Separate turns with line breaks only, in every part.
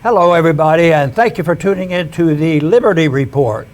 Hello, everybody, and thank you for tuning in to the Liberty Report.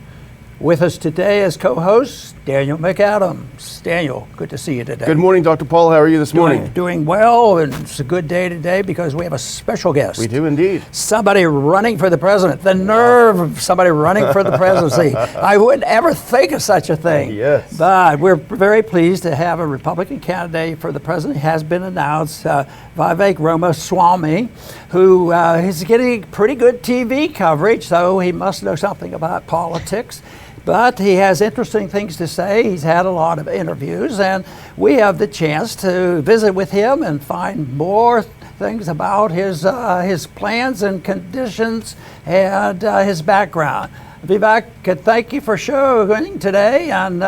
With us today as co-host, Daniel McAdams. Daniel, good to see you today.
Good morning, Dr. Paul. How are you this morning?
Doing well, and it's a good day today because we have a special guest.
We do indeed.
Somebody running for the president. The nerve of somebody running for the presidency. I wouldn't ever think of such a thing.
Yes.
But we're very pleased to have a Republican candidate for the president. It has been announced, Vivek Ramaswamy, who is getting pretty good TV coverage, so he must know something about politics. But he has interesting things to say. He's had a lot of interviews, and we have the chance to visit with him and find more things about his plans and conditions and his background. Vivek, thank you for showing today, and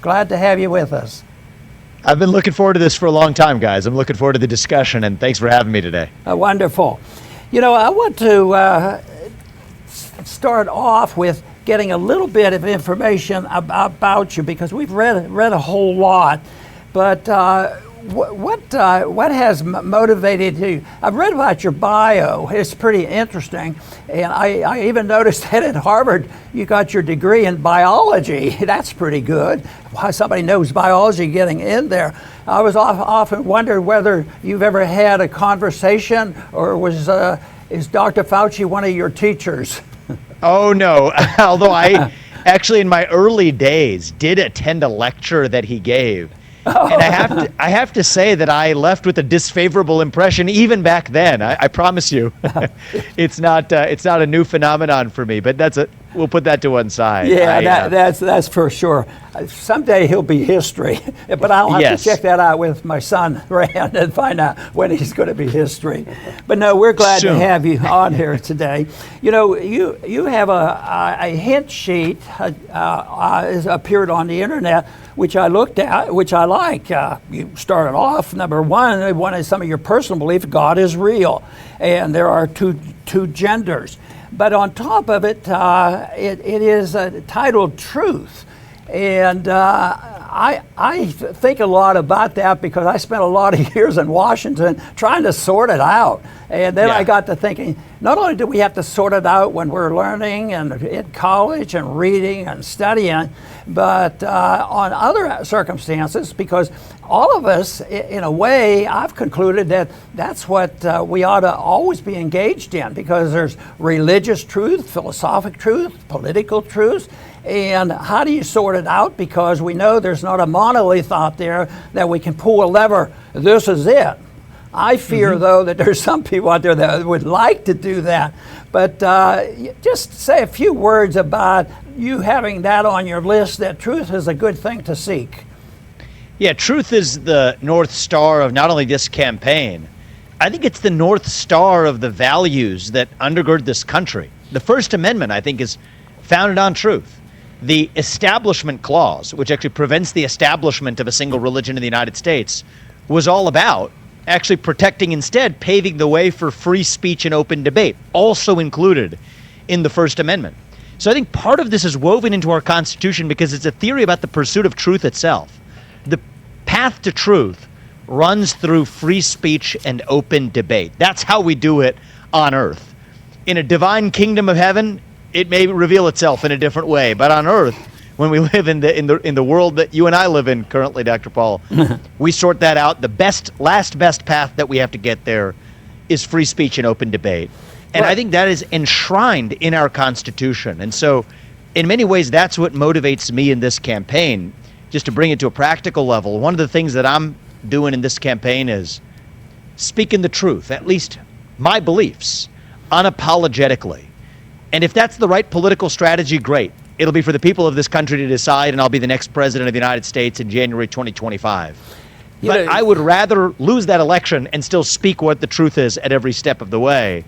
glad to have you with us.
I've been looking forward to this for a long time, guys. I'm looking forward to the discussion, and thanks for having me today.
Wonderful. You know, I want to start off with getting a little bit of information about you, because we've read a whole lot. But what has motivated you? I've read about your bio. It's pretty interesting, and I even noticed that at Harvard you got your degree in biology. That's pretty good. Why somebody knows biology getting in there. I was often wondered whether you've ever had a conversation, or is Dr. Fauci one of your teachers?
Oh, no. Although I actually, in my early days, did attend a lecture that he gave. Oh. And I have to say that I left with a disfavorable impression even back then. I promise you, it's not a new phenomenon for me. But we'll put that to one side.
Yeah, that's for sure. Someday he'll be history, but I'll have to check that out with my son Rand and find out when he's going to be history. But no, we're glad to have you on here today. You know, you have a hint sheet appeared on the internet, which I looked at, which I like. You started off, number one is some of your personal belief: God is real, and there are two genders. But on top of it, it is titled Truth. And I think a lot about that because I spent a lot of years in Washington trying to sort it out. And then I got to thinking, not only do we have to sort it out when we're learning and in college and reading and studying, but on other circumstances, because all of us, in a way, I've concluded that that's what we ought to always be engaged in, because there's religious truth, philosophic truth, political truth. And how do you sort it out? Because we know there's not a monolith out there that we can pull a lever, this is it. I fear, though, that there's some people out there that would like to do that. But just say a few words about you having that on your list, that truth is a good thing to seek.
Yeah, truth is the North Star of not only this campaign, I think it's the North Star of the values that undergird this country. The First Amendment, I think, is founded on truth. The Establishment Clause, which actually prevents the establishment of a single religion in the United States, was all about actually protecting, instead, paving the way for free speech and open debate, also included in the First Amendment. So I think part of this is woven into our Constitution because it's a theory about the pursuit of truth itself. The path to truth runs through free speech and open debate. That's how we do it on earth. In a divine kingdom of heaven, it may reveal itself in a different way, but on earth, when we live in the world that you and I live in currently, Dr. Paul, we sort that out. The last best path that we have to get there is free speech and open debate. And I think that is enshrined in our Constitution. And so in many ways, that's what motivates me in this campaign. Just to bring it to a practical level, one of the things that I'm doing in this campaign is speaking the truth, at least my beliefs, unapologetically. And if that's the right political strategy, great. It'll be for the people of this country to decide, and I'll be the next president of the United States in January 2025. But I would rather lose that election and still speak what the truth is at every step of the way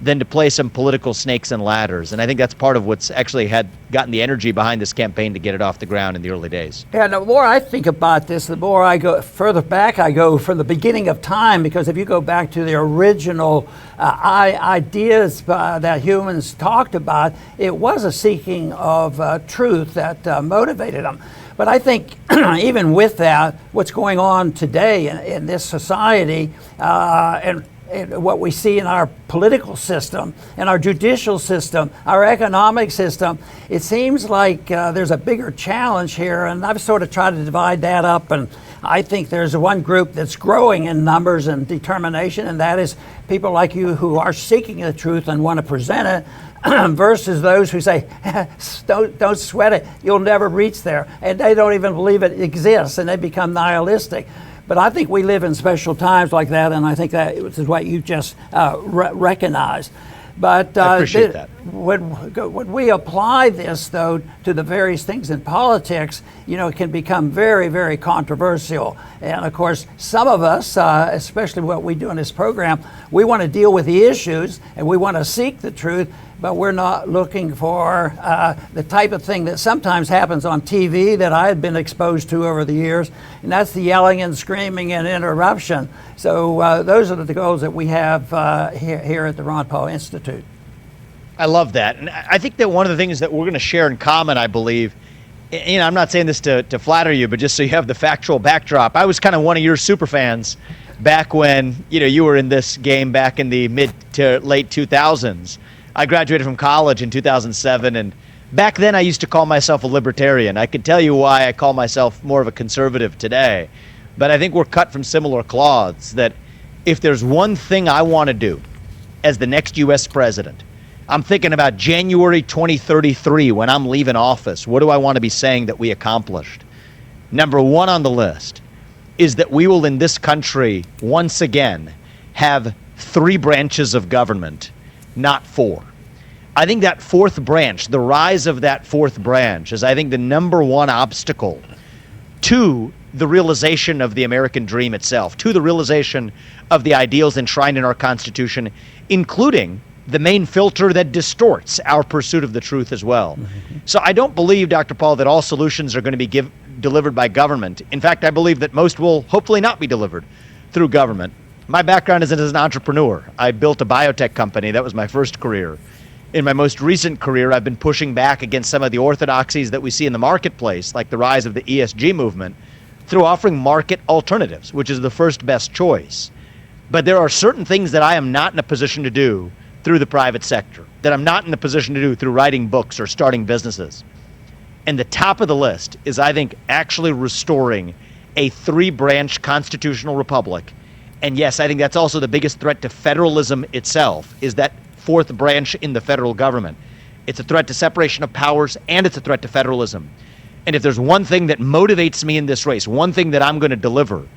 than to play some political snakes and ladders. And I think that's part of what's actually gotten the energy behind this campaign to get it off the ground in the early days.
Yeah, the more I think about this, the more I go further back I go from the beginning of time, because if you go back to the original ideas that humans talked about, it was a seeking of truth that motivated them. But I think even with that, what's going on today in this society, and what we see in our political system, and our judicial system, our economic system. It seems like there's a bigger challenge here, and I've sort of tried to divide that up, and I think there's one group that's growing in numbers and determination, and that is people like you who are seeking the truth and want to present it, versus those who say, don't sweat it, you'll never reach there. And they don't even believe it exists, and they become nihilistic. But I think we live in special times like that, and I think that is what you just recognized. But
I appreciate that.
When we apply this, though, to the various things in politics, it can become very, very controversial. And of course, some of us, especially what we do in this program, we want to deal with the issues and we want to seek the truth, but we're not looking for the type of thing that sometimes happens on TV that I had been exposed to over the years, and that's the yelling and screaming and interruption. So those are the goals that we have here at the Ron Paul Institute.
I love that. And I think that one of the things that we're going to share in common, I believe, I'm not saying this to flatter you, but just so you have the factual backdrop, I was kind of one of your super fans back when, you were in this game back in the mid to late 2000s. I graduated from college in 2007, and back then I used to call myself a libertarian. I could tell you why I call myself more of a conservative today, but I think we're cut from similar cloths, that if there's one thing I want to do as the next U.S. president, I'm thinking about January 2033 when I'm leaving office. What do I want to be saying that we accomplished? Number one on the list is that we will in this country once again have 3 branches of government, not 4. I think that 4th branch, the rise of that 4th branch, is I think the number one obstacle to the realization of the American dream itself, to the realization of the ideals enshrined in our Constitution, including the main filter that distorts our pursuit of the truth as well. Mm-hmm. So I don't believe, Dr. Paul, that all solutions are going to be delivered by government. In fact, I believe that most will hopefully not be delivered through government. My background is as an entrepreneur. I built a biotech company. That was my first career. In my most recent career, I've been pushing back against some of the orthodoxies that we see in the marketplace, like the rise of the ESG movement, through offering market alternatives, which is the first best choice. But there are certain things that I am not in a position to do through the private sector, that I'm not in a position to do through writing books or starting businesses. And the top of the list is, I think, actually restoring a 3-branch constitutional republic. And yes, I think that's also the biggest threat to federalism itself, is that 4th branch in the federal government. It's a threat to separation of powers, and it's a threat to federalism. And if there's one thing that motivates me in this race, one thing that I'm going to deliver,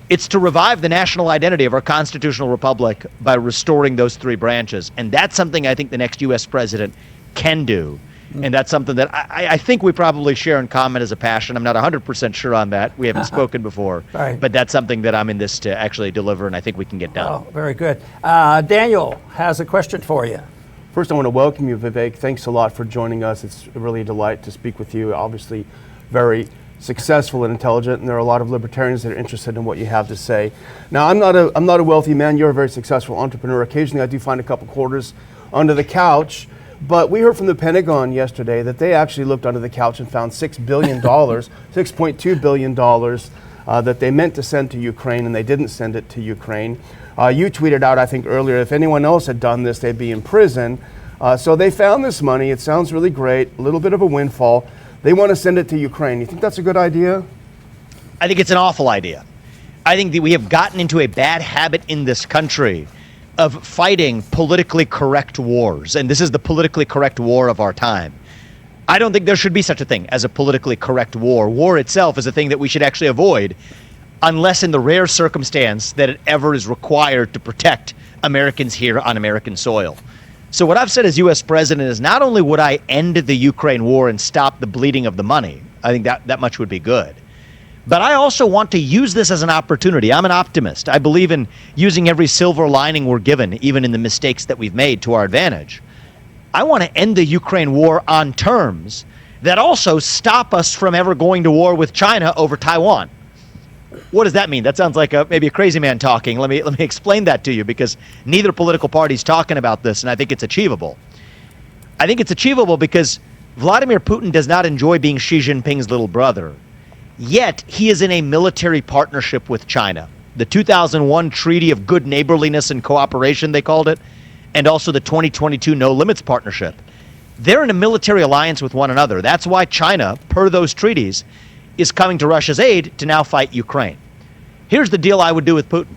it's to revive the national identity of our constitutional republic by restoring those 3 branches. And that's something I think the next U.S. president can do. And that's something that I think we probably share in common as a passion. I'm not 100% sure on that. We haven't spoken before. Right. But that's something that I'm in this to actually deliver, and I think we can get done.
Oh, very good. Daniel has a question for you.
First, I want to welcome you, Vivek. Thanks a lot for joining us. It's really a delight to speak with you. Obviously, very successful and intelligent, and there are a lot of libertarians that are interested in what you have to say. Now, I'm not a wealthy man. You're a very successful entrepreneur. Occasionally, I do find a couple quarters under the couch. But we heard from the Pentagon yesterday that they actually looked under the couch and found $6 billion, $6.2 billion that they meant to send to Ukraine, and they didn't send it to Ukraine. You tweeted out, I think earlier, if anyone else had done this, they'd be in prison. So they found this money. It sounds really great, a little bit of a windfall. They want to send it to Ukraine. You think that's a good idea?
I think it's an awful idea. I think that we have gotten into a bad habit in this country of fighting politically correct wars, and this is the politically correct war of our time. I don't think there should be such a thing as a politically correct war. War itself is a thing that we should actually avoid, unless in the rare circumstance that it ever is required to protect Americans here on American soil. So what I've said as U.S. president is, not only would I end the Ukraine war and stop the bleeding of the money, I think that much would be good, but I also want to use this as an opportunity. I'm an optimist. I believe in using every silver lining we're given, even in the mistakes that we've made, to our advantage. I want to end the Ukraine war on terms that also stop us from ever going to war with China over Taiwan. What does that mean? That sounds like maybe a crazy man talking. Let me explain that to you, because neither political party is talking about this, and I think it's achievable. I think it's achievable because Vladimir Putin does not enjoy being Xi Jinping's little brother. Yet, he is in a military partnership with China. the 2001 Treaty of Good Neighborliness and Cooperation, they called it, and also the 2022 No Limits Partnership. They're in a military alliance with one another. That's why China, per those treaties, is coming to Russia's aid to now fight Ukraine. Here's the deal I would do with Putin.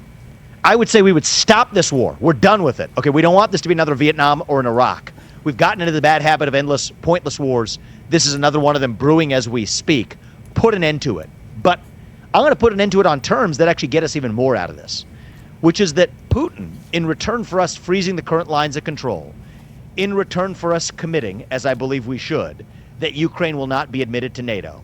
I would say we would stop this war. We're done with it. Okay, we don't want this to be another Vietnam or an Iraq. We've gotten into the bad habit of endless, pointless wars. This is another one of them brewing as we speak. Put an end to it. But I'm going to put an end to it on terms that actually get us even more out of this, which is that Putin, in return for us freezing the current lines of control, in return for us committing, as I believe we should, that Ukraine will not be admitted to NATO,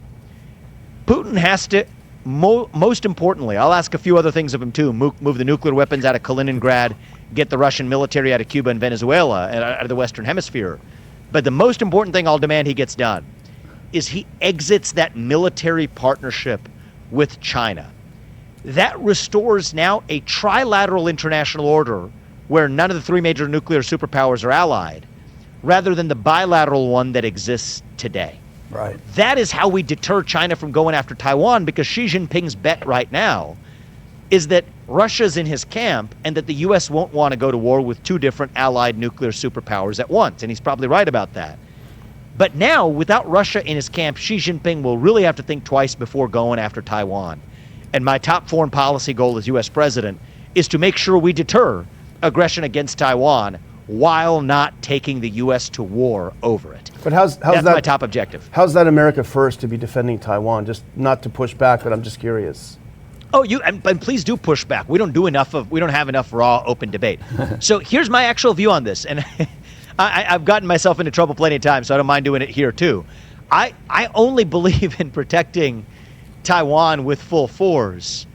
Putin has to, most importantly, I'll ask a few other things of him too, move the nuclear weapons out of Kaliningrad, get the Russian military out of Cuba and Venezuela, and out of the Western Hemisphere. But the most important thing I'll demand he gets done is he exits that military partnership with China. That restores now a trilateral international order where none of the three major nuclear superpowers are allied, rather than the bilateral one that exists today.
Right.
That is how we deter China from going after Taiwan, because Xi Jinping's bet right now is that Russia's in his camp and that the U.S. won't want to go to war with two different allied nuclear superpowers at once, and he's probably right about that. But now, without Russia in his camp, Xi Jinping will really have to think twice before going after Taiwan. And my top foreign policy goal as U.S. president is to make sure we deter aggression against Taiwan while not taking the U.S. to war over it.
But how's
That's
that
my top objective.
How's that America first to be defending Taiwan? Just not to push back, but I'm just curious.
Oh, and please do push back. We don't have enough raw, open debate. So here's my actual view on this, and I've gotten myself into trouble plenty of times, so I don't mind doing it here too. I only believe in protecting Taiwan with full force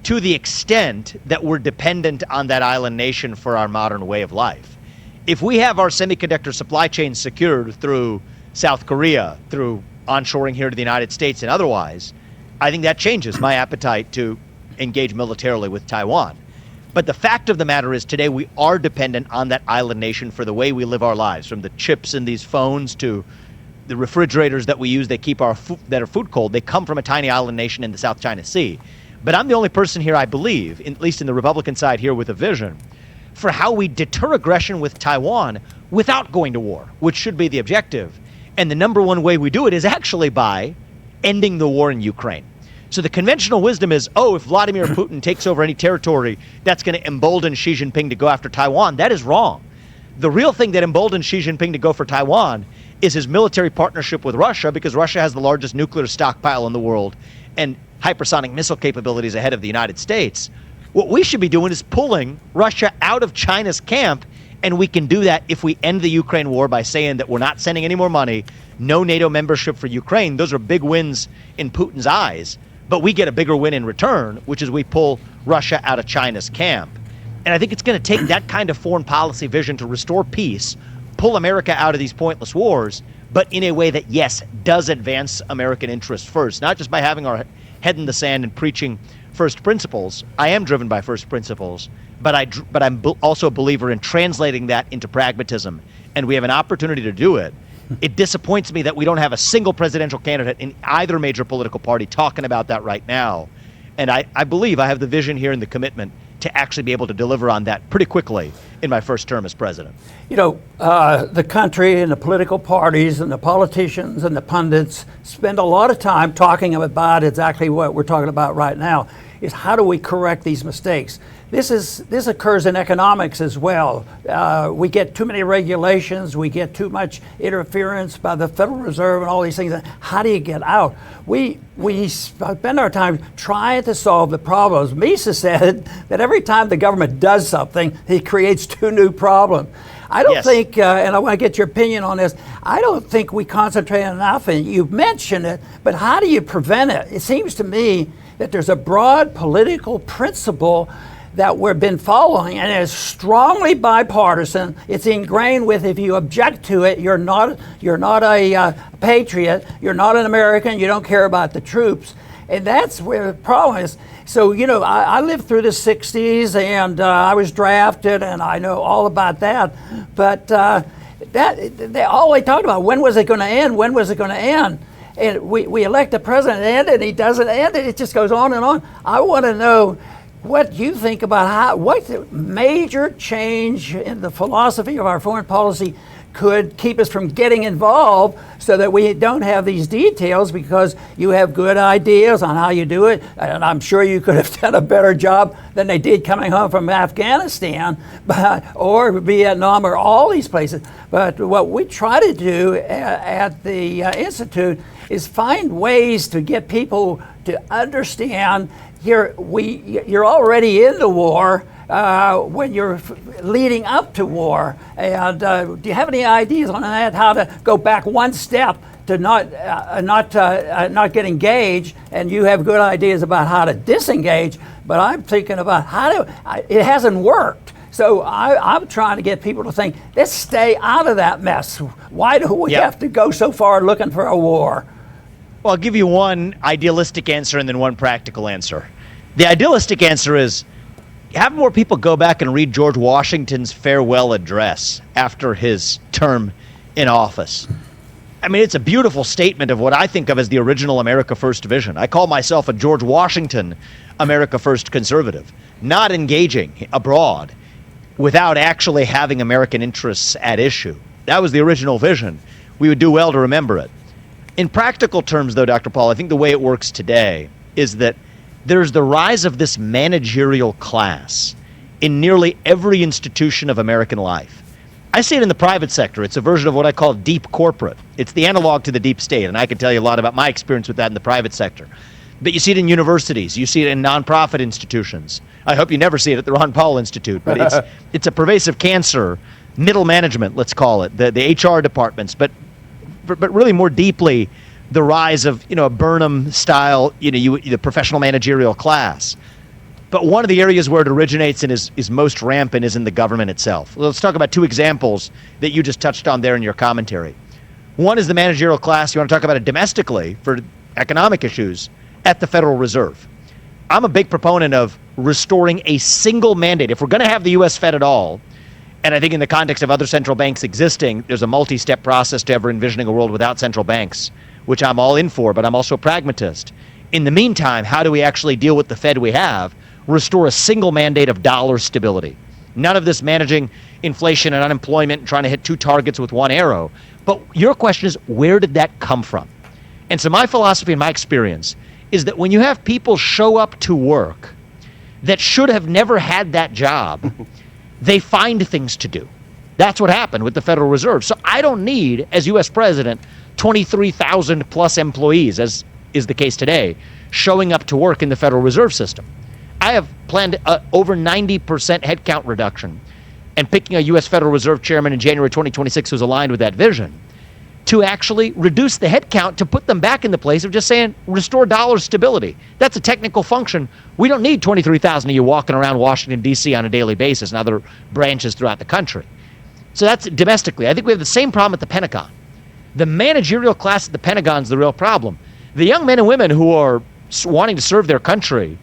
to the extent that we're dependent on that island nation for our modern way of life. If we have our semiconductor supply chain secured through South Korea, through onshoring here to the United States and otherwise, I think that changes my appetite to engage militarily with Taiwan. But the fact of the matter is today we are dependent on that island nation for the way we live our lives, from the chips in these phones to the refrigerators that we use that keep our that are food cold. They come from a tiny island nation in the South China Sea. But I'm the only person here, I believe, at least in the Republican side here, with a vision for how we deter aggression with Taiwan without going to war, which should be the objective. And the number one way we do it is actually by ending the war in Ukraine. So the conventional wisdom is, if Vladimir Putin takes over any territory, that's going to embolden Xi Jinping to go after Taiwan. That is wrong. The real thing that emboldens Xi Jinping to go for Taiwan is his military partnership with Russia, because Russia has the largest nuclear stockpile in the world and hypersonic missile capabilities ahead of the United States. What we should be doing is pulling Russia out of China's camp, and we can do that if we end the Ukraine war by saying that we're not sending any more money, no NATO membership for Ukraine. Those are big wins in Putin's eyes, but we get a bigger win in return, which is we pull Russia out of China's camp. And I think it's going to take that kind of foreign policy vision to restore peace, pull America out of these pointless wars, but in a way that, yes, does advance American interests first, not just by having our head in the sand and preaching first principles. I am driven by first principles, but I'm also a believer in translating that into pragmatism, and we have an opportunity to do it. It disappoints me that we don't have a single presidential candidate in either major political party talking about that right now. And I believe I have the vision here and the commitment to actually be able to deliver on that pretty quickly in my first term as president.
You know, the country and the political parties and the politicians and the pundits spend a lot of time talking about exactly what we're talking about right now, is how do we correct these mistakes? This occurs in economics as well. We get too many regulations, we get too much interference by the Federal Reserve and all these things. How do you get out? We spend our time trying to solve the problems. Mises said that every time the government does something, it creates two new problems. I don't think, and I want to get your opinion on this, I don't think we concentrate enough, and you mentioned it, but how do you prevent it? It seems to me that there's a broad political principle that we've been following, and it's strongly bipartisan. It's ingrained with, if you object to it, you're not a patriot, you're not an American, you don't care about the troops. And that's where the problem is. So, you know, I lived through the 60s, and I was drafted, and I know all about that. But all they talked about, when was it going to end? When was it going to end? And we elect a president and he doesn't end it. It just goes on and on. I want to know, what you think about what major change in the philosophy of our foreign policy could keep us from getting involved so that we don't have these details, because you have good ideas on how you do it. And I'm sure you could have done a better job than they did coming home from Afghanistan or Vietnam or all these places. But what we try to do at the Institute is find ways to get people to understand you're already in the war when you're leading up to war. And do you have any ideas on that, how to go back one step to not get engaged? And you have good ideas about how to disengage, but I'm thinking about it hasn't worked. So I'm trying to get people to think, let's stay out of that mess. Why do we have to go so far looking for a war?
Well, I'll give you one idealistic answer and then one practical answer. The idealistic answer is have more people go back and read George Washington's farewell address after his term in office. I mean, it's a beautiful statement of what I think of as the original America First vision. I call myself a George Washington America First conservative, not engaging abroad without actually having American interests at issue. That was the original vision. We would do well to remember it. In practical terms, though, Dr. Paul, I think the way it works today is that there's the rise of this managerial class in nearly every institution of American life. I see it in the private sector. It's a version of what I call deep corporate. It's the analog to the deep state, and I can tell you a lot about my experience with that in the private sector. But you see it in universities. You see it in nonprofit institutions. I hope you never see it at the Ron Paul Institute, but it's a pervasive cancer. Middle management, let's call it, the HR departments, but really more deeply, the rise of a Burnham-style, the professional managerial class. But one of the areas where it originates and is most rampant is in the government itself. Let's talk about two examples that you just touched on there in your commentary. One is the managerial class. You want to talk about it domestically for economic issues at the Federal Reserve. I'm a big proponent of restoring a single mandate. If we're going to have the U.S. Fed at all, and I think in the context of other central banks existing, there's a multi-step process to ever envisioning a world without central banks, which I'm all in for, but I'm also a pragmatist. In the meantime, how do we actually deal with the Fed we have? Restore a single mandate of dollar stability. None of this managing inflation and unemployment and trying to hit two targets with one arrow. But your question is, where did that come from? And so my philosophy and my experience is that when you have people show up to work that should have never had that job, they find things to do. That's what happened with the Federal Reserve. So I don't need, as U.S. president, 23,000 plus employees, as is the case today, showing up to work in the Federal Reserve System. I have planned over 90% headcount reduction and picking a U.S. Federal Reserve chairman in January 2026 who's aligned with that vision to actually reduce the headcount to put them back in the place of just saying, restore dollar stability. That's a technical function. We don't need 23,000 of you walking around Washington, D.C. on a daily basis and other branches throughout the country. So that's domestically. I think we have the same problem at the Pentagon. The managerial class at the Pentagon is the real problem. The young men and women who are wanting to serve their country,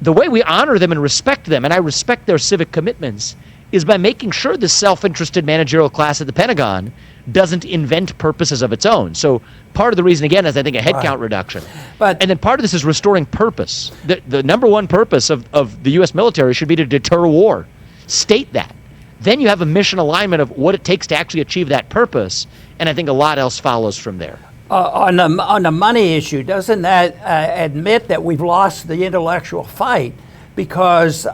the way we honor them and respect them, and I respect their civic commitments, is by making sure the self-interested managerial class at the Pentagon doesn't invent purposes of its own. So part of the reason, again, is I think a headcount reduction. And then part of this is restoring purpose. The number one purpose of the U.S. military should be to deter war. State that. Then you have a mission alignment of what it takes to actually achieve that purpose, and I think a lot else follows from there.
On the money issue, doesn't that admit that we've lost the intellectual fight? Because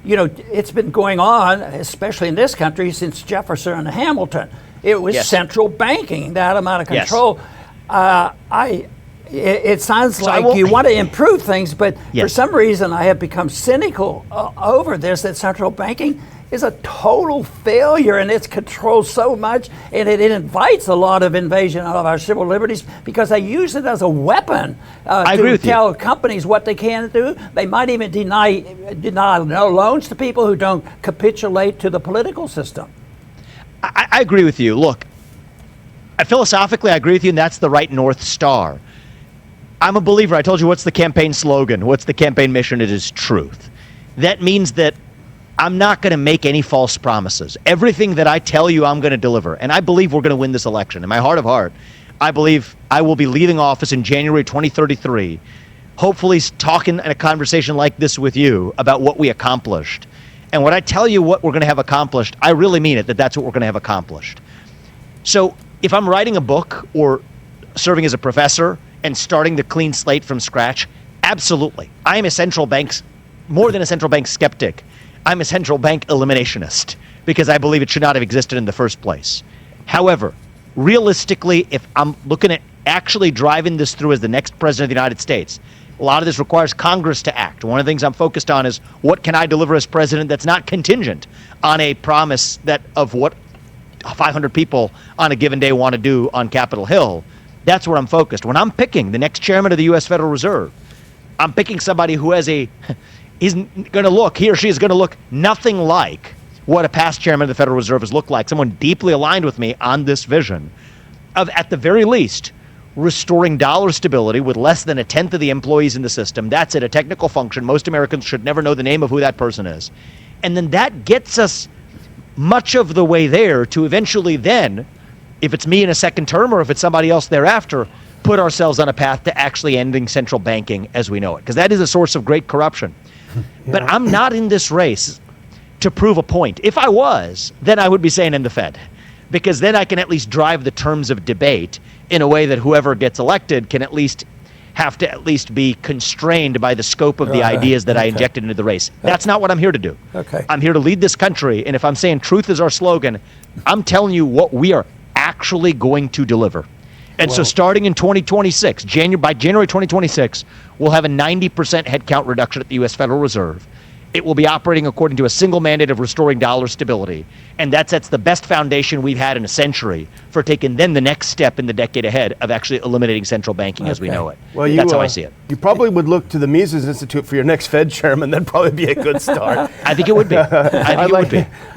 it's been going on, especially in this country, since Jefferson and Hamilton. It was central banking, that amount of control. It sounds like you want to improve things, but for some reason I have become cynical over this, that central banking is a total failure, and it's controlled so much, and it invites a lot of invasion of our civil liberties because they use it as a weapon to tell companies what they can do. They might even deny no loans to people who don't capitulate to the political system.
I agree with you. Look, philosophically, I agree with you, and that's the right North Star. I'm a believer. I told you what's the campaign slogan, what's the campaign mission. It is truth. That means that I'm not going to make any false promises. Everything that I tell you, I'm going to deliver. And I believe we're going to win this election. In my heart of heart, I believe I will be leaving office in January 2033 hopefully talking in a conversation like this with you about what we accomplished. And when I tell you what we're going to have accomplished, I really mean it, that's what we're going to have accomplished. So if I'm writing a book or serving as a professor and starting the clean slate from scratch, absolutely. I am a central bank's, more than a central bank skeptic, I'm a central bank eliminationist because I believe it should not have existed in the first place. However, realistically, if I'm looking at actually driving this through as the next president of the United States, a lot of this requires Congress to act. One of the things I'm focused on is what can I deliver as president that's not contingent on a promise that of what 500 people on a given day want to do on Capitol Hill. That's where I'm focused. When I'm picking the next chairman of the U.S. Federal Reserve, I'm picking somebody who has he or she is going to look nothing like what a past chairman of the Federal Reserve has looked like, someone deeply aligned with me on this vision of, at the very least, restoring dollar stability with less than a tenth of the employees in the system. That's it, a technical function. Most Americans should never know the name of who that person is. And then that gets us much of the way there to eventually then, if it's me in a second term or if it's somebody else thereafter, put ourselves on a path to actually ending central banking as we know it, because that is a source of great corruption. Yeah. But I'm not in this race to prove a point. If I was, then I would be saying end the Fed, because then I can at least drive the terms of debate in a way that whoever gets elected can at least be constrained by the scope of the ideas that I injected into the race. That's not what I'm here to do.
Okay.
I'm here to lead this country, and if I'm saying truth is our slogan, I'm telling you what we are actually going to deliver. And so starting in 2026, by January 2026, we'll have a 90% headcount reduction at the U.S. Federal Reserve. It will be operating according to a single mandate of restoring dollar stability. And that sets the best foundation we've had in a century for taking then the next step in the decade ahead of actually eliminating central banking as we know it.
Well,
that's how I see it.
You probably would look to the Mises Institute for your next Fed chairman. That'd probably be a good start.
I think it would be. I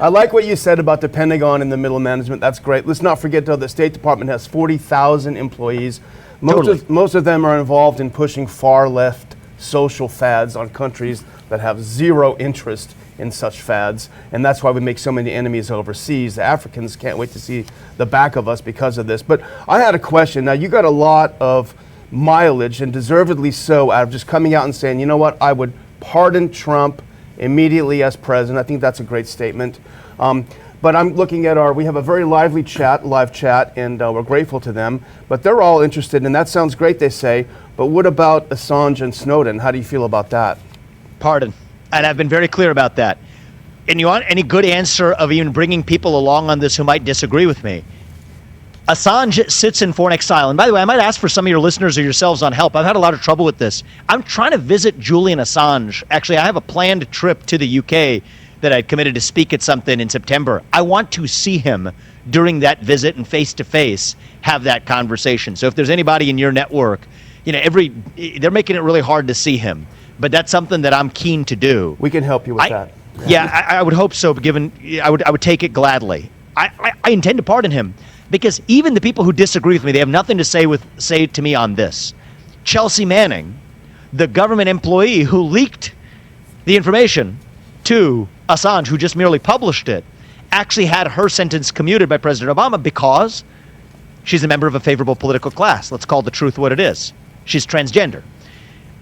like what you said about the Pentagon and the middle management. That's great. Let's not forget, though, the State Department has 40,000 employees. Most of them are involved in pushing far left social fads on countries that have zero interest in such fads, and that's why we make so many enemies overseas. The Africans can't wait to see the back of us because of this. But I had a question. Now, you got a lot of mileage, and deservedly so, out of just coming out and saying, you know what, I would pardon Trump immediately as president. I think that's a great statement. But I'm looking at we have a very lively live chat, and we're grateful to them. But they're all interested, and that sounds great, they say. But what about Assange and Snowden? How do you feel about that?
Pardon. And I've been very clear about that. And you want any good answer of even bringing people along on this who might disagree with me? Assange sits in foreign exile. And by the way, I might ask for some of your listeners or yourselves on help. I've had a lot of trouble with this. I'm trying to visit Julian Assange. Actually, I have a planned trip to the UK that I committed to speak at something in September. I want to see him during that visit and face-to-face have that conversation. So if there's anybody in your network, they're making it really hard to see him. But that's something that I'm keen to do.
We can help you with that.
Yeah, I would hope so. I would take it gladly. I intend to pardon him because even the people who disagree with me, they have nothing to say to me on this. Chelsea Manning, the government employee who leaked the information to Assange, who just merely published it, actually had her sentence commuted by President Obama because she's a member of a favorable political class. Let's call the truth what it is. She's transgender.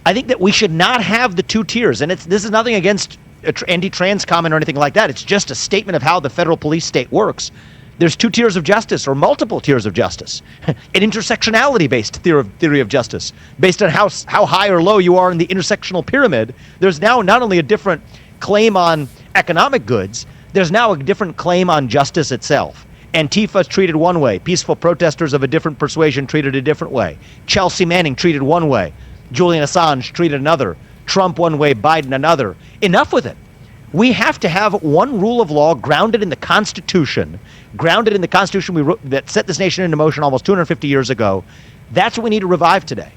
I think that we should not have the two tiers, and this is nothing against anti-trans comment or anything like that. It's just a statement of how the federal police state works. There's two tiers of justice, or multiple tiers of justice. An intersectionality-based theory of justice, based on how high or low you are in the intersectional pyramid. There's now not only a different claim on economic goods, there's now a different claim on justice itself. Antifa treated one way, peaceful protesters of a different persuasion treated a different way. Chelsea Manning treated one way, Julian Assange treated another, Trump one way, Biden another. Enough with it. We have to have one rule of law grounded in the Constitution we wrote, that set this nation into motion almost 250 years ago. That's what we need to revive today.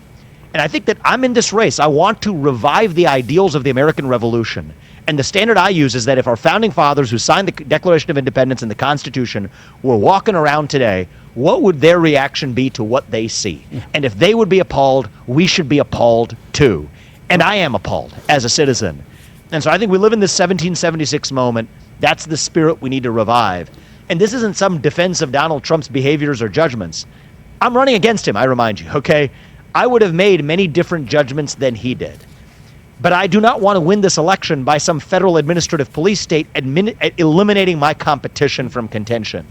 And I think that I'm in this race. I want to revive the ideals of the American Revolution. And the standard I use is that if our founding fathers who signed the Declaration of Independence and the Constitution were walking around today, what would their reaction be to what they see? And if they would be appalled, we should be appalled too. And I am appalled as a citizen. And so I think we live in this 1776 moment. That's the spirit we need to revive. And this isn't some defense of Donald Trump's behaviors or judgments. I'm running against him, I remind you, okay? I would have made many different judgments than he did. But I do not want to win this election by some federal administrative police state eliminating my competition from contention.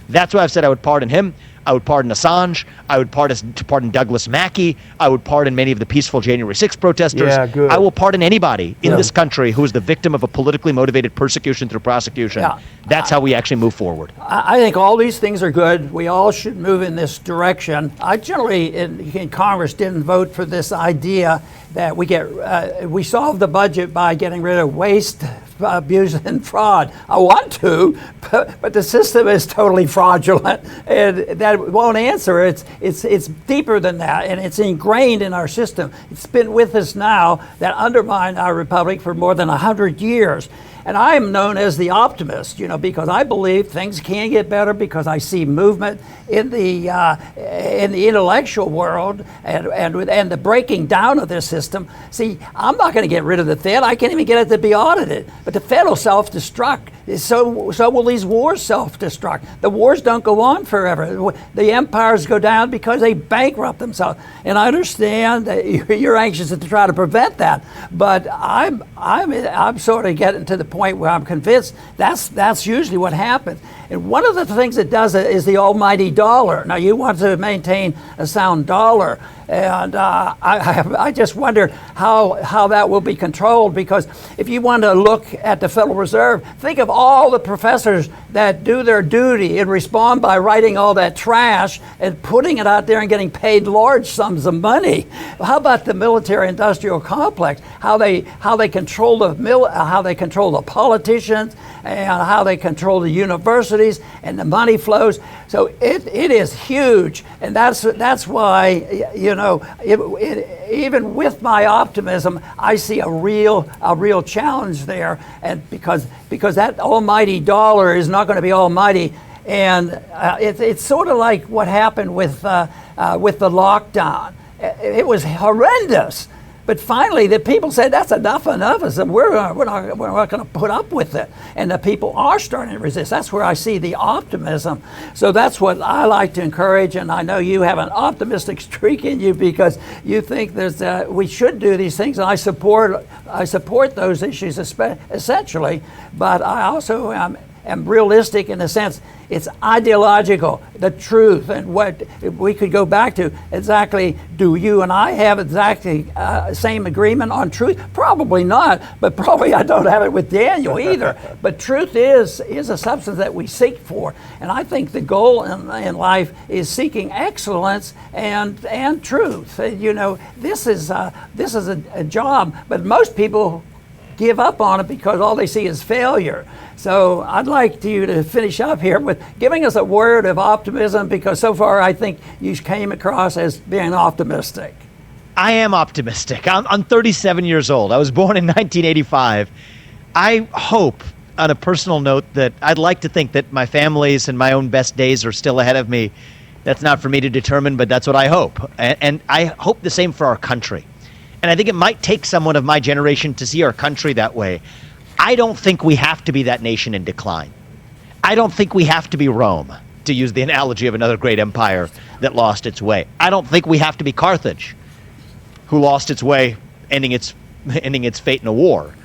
That's why I've said I would pardon him. I would pardon Assange. I would pardon Douglas Mackey. I would pardon many of the peaceful January 6th protesters.
Yeah, good.
I will pardon anybody in this country who is the victim of a politically motivated persecution through prosecution. Yeah. That's how we actually move forward.
I think all these things are good. We all should move in this direction. I generally, in Congress, didn't vote for this idea that we solve the budget by getting rid of waste, abuse, and fraud. I want to, but the system is totally fraudulent, and that won't answer. It's deeper than that, and it's ingrained in our system. It's been with us now that undermined our republic for more than 100 years. And I am known as the optimist, because I believe things can get better, because I see movement in the intellectual world and the breaking down of this system. See, I'm not going to get rid of the Fed. I can't even get it to be audited. But the Fed will self-destruct. So will these wars self-destruct. The wars don't go on forever. The empires go down because they bankrupt themselves. And I understand that you're anxious to try to prevent that. But I'm sort of getting to the point where I'm convinced that's usually what happens. And one of the things that does it is the almighty dollar. Now, you want to maintain a sound dollar, and I just wonder how that will be controlled, because if you want to look at the Federal Reserve, think of all the professors that do their duty and respond by writing all that trash and putting it out there and getting paid large sums of money. How about the military-industrial complex? How they control the politicians, and how they control the universities and the money flows. So it is huge, and that's why even with my optimism, I see a real challenge there, and because that almighty dollar is not going to be almighty, and it's sort of like what happened with the lockdown. It was horrendous. But finally, the people said, that's enough. And we're not going to put up with it. And the people are starting to resist. That's where I see the optimism. So that's what I like to encourage. And I know you have an optimistic streak in you, because you think we should do these things. And I support those issues essentially. But I also am realistic in the sense it's ideological, the truth, and what we could go back to exactly. Do you and I have exactly same agreement on truth? Probably not, but probably I don't have it with Daniel either. But truth is a substance that we seek for, and I think the goal in life is seeking excellence and truth. This is a job, but most people give up on it because all they see is failure. So I'd like you to finish up here with giving us a word of optimism, because so far I think you came across as being optimistic.
I am optimistic. I'm 37 years old. I was born in 1985. I hope, on a personal note, that I'd like to think that my family's and my own best days are still ahead of me. That's not for me to determine, but that's what I hope. And I hope the same for our country. And I think it might take someone of my generation to see our country that way. I don't think we have to be that nation in decline. I don't think we have to be Rome, to use the analogy of another great empire that lost its way. I don't think we have to be Carthage, who lost its way, ending its fate in a war.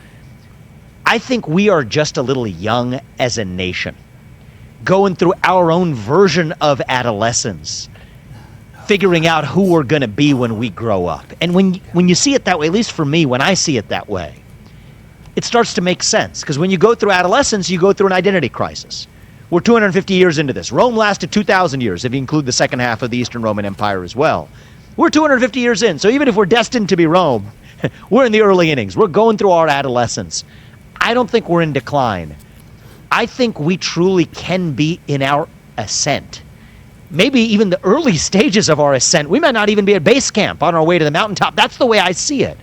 I think we are just a little young as a nation, going through our own version of adolescence, figuring out who we're going to be when we grow up. And when you see it that way, at least for me, when I see it that way, it starts to make sense. Because when you go through adolescence, you go through an identity crisis. We're 250 years into this. Rome lasted 2,000 years, if you include the second half of the Eastern Roman Empire as well. We're 250 years in. So even if we're destined to be Rome, we're in the early innings. We're going through our adolescence. I don't think we're in decline. I think we truly can be in our ascent. Maybe even the early stages of our ascent. We might not even be at base camp on our way to the mountaintop. That's the way I see it.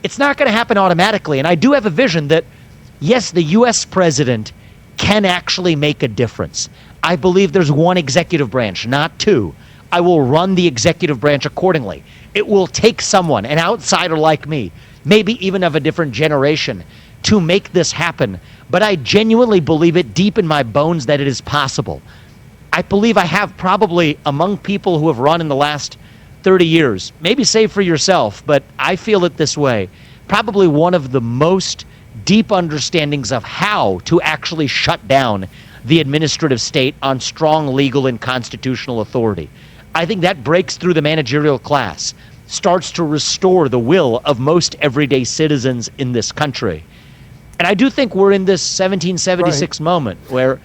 It's not going to happen automatically. And I do have a vision that, yes, the U.S. president can actually make a difference. I believe there's one executive branch, not two. I will run the executive branch accordingly. It will take someone, an outsider like me, maybe even of a different generation, to make this happen. But I genuinely believe it deep in my bones that it is possible. I believe I have probably, among people who have run in the last 30 years. Maybe say for yourself, but I feel it this way. Probably one of the most deep understandings of how to actually shut down the administrative state on strong legal and constitutional authority. I think that breaks through the managerial class, starts to restore the will of most everyday citizens in this country. And I do think we're in this 1776 moment where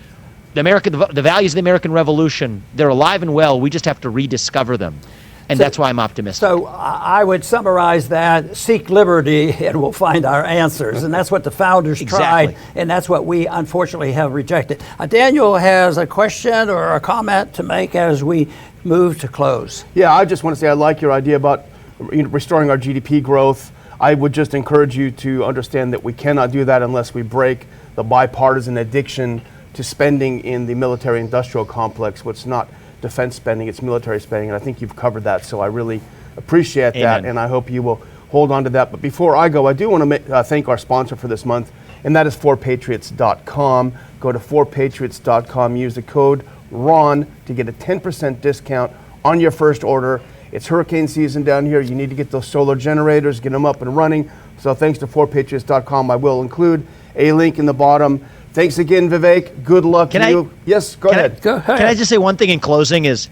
the values of the American Revolution, they're alive and well. We just have to rediscover them. And that's why I'm optimistic.
So I would summarize that: seek liberty and we'll find our answers. And that's what the founders tried, and that's what we unfortunately have rejected. Daniel has a question or a comment to make as we move to close.
Yeah, I just want to say I like your idea about restoring our GDP growth. I would just encourage you to understand that we cannot do that unless we break the bipartisan addiction to spending in the military-industrial complex, which is not defense spending, it's military spending, and I think you've covered that, so I really appreciate that, and I hope you will hold on to that. But before I go, I do want to thank our sponsor for this month, and that is 4patriots.com. Go to 4patriots.com, use the code RON to get a 10% discount on your first order. It's hurricane season down here. You need to get those solar generators, get them up and running. So thanks to 4patriots.com. I will include a link in the bottom. Thanks again, Vivek. Good luck to you. Yes, go ahead.
Go ahead.
Can I just say one thing in closing is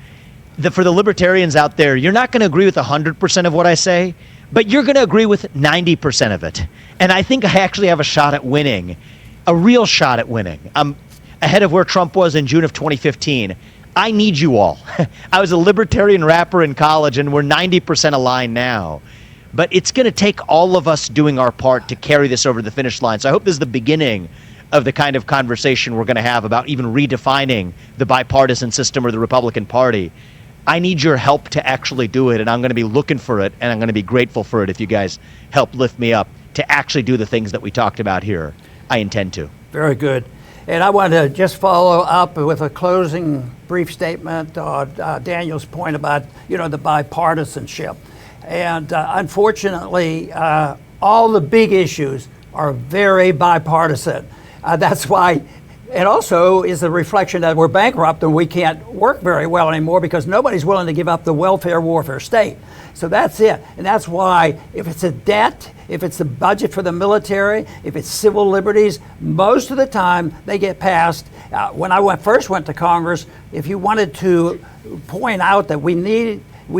for the libertarians out there, you're not going to agree with 100% of what I say, but you're going to agree with 90% of it. And I think I actually have a shot at winning, a real shot at winning. I'm ahead of where Trump was in June of 2015. I need you all. I was a libertarian rapper in college, and we're 90% aligned now. But it's going to take all of us doing our part to carry this over the finish line. So I hope this is the beginning of the kind of conversation we're going to have about even redefining the bipartisan system or the Republican Party. I need your help to actually do it, and I'm going to be looking for it, and I'm going to be grateful for it if you guys help lift me up to actually do the things that we talked about here. I intend to.
Very good. And I want to just follow up with a closing brief statement on Daniel's point about, the bipartisanship. And unfortunately, all the big issues are very bipartisan. That's why it also is a reflection that we're bankrupt and we can't work very well anymore because nobody's willing to give up the welfare warfare state. So that's it. And that's why if it's a debt, if it's the budget for the military, if it's civil liberties, most of the time they get passed. When I first went to Congress, if you wanted to point out that we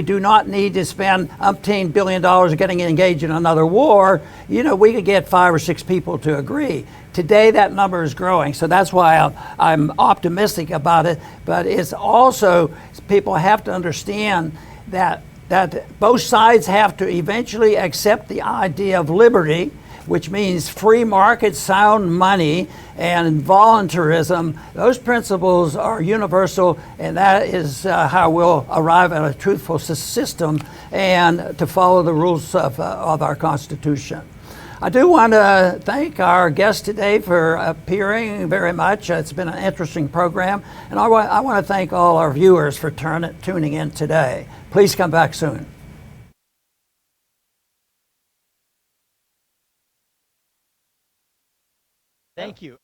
do not need to spend umpteen $billion getting engaged in another war, we could get 5 or 6 people to agree. Today, that number is growing, so that's why I'm optimistic about it. But it's also, people have to understand that both sides have to eventually accept the idea of liberty, which means free market, sound money, and voluntarism. Those principles are universal, and that is how we'll arrive at a truthful system and to follow the rules of our Constitution. I do want to thank our guest today for appearing very much. It's been an interesting program, and I want to thank all our viewers for tuning in today. Please come back soon.
Thank you.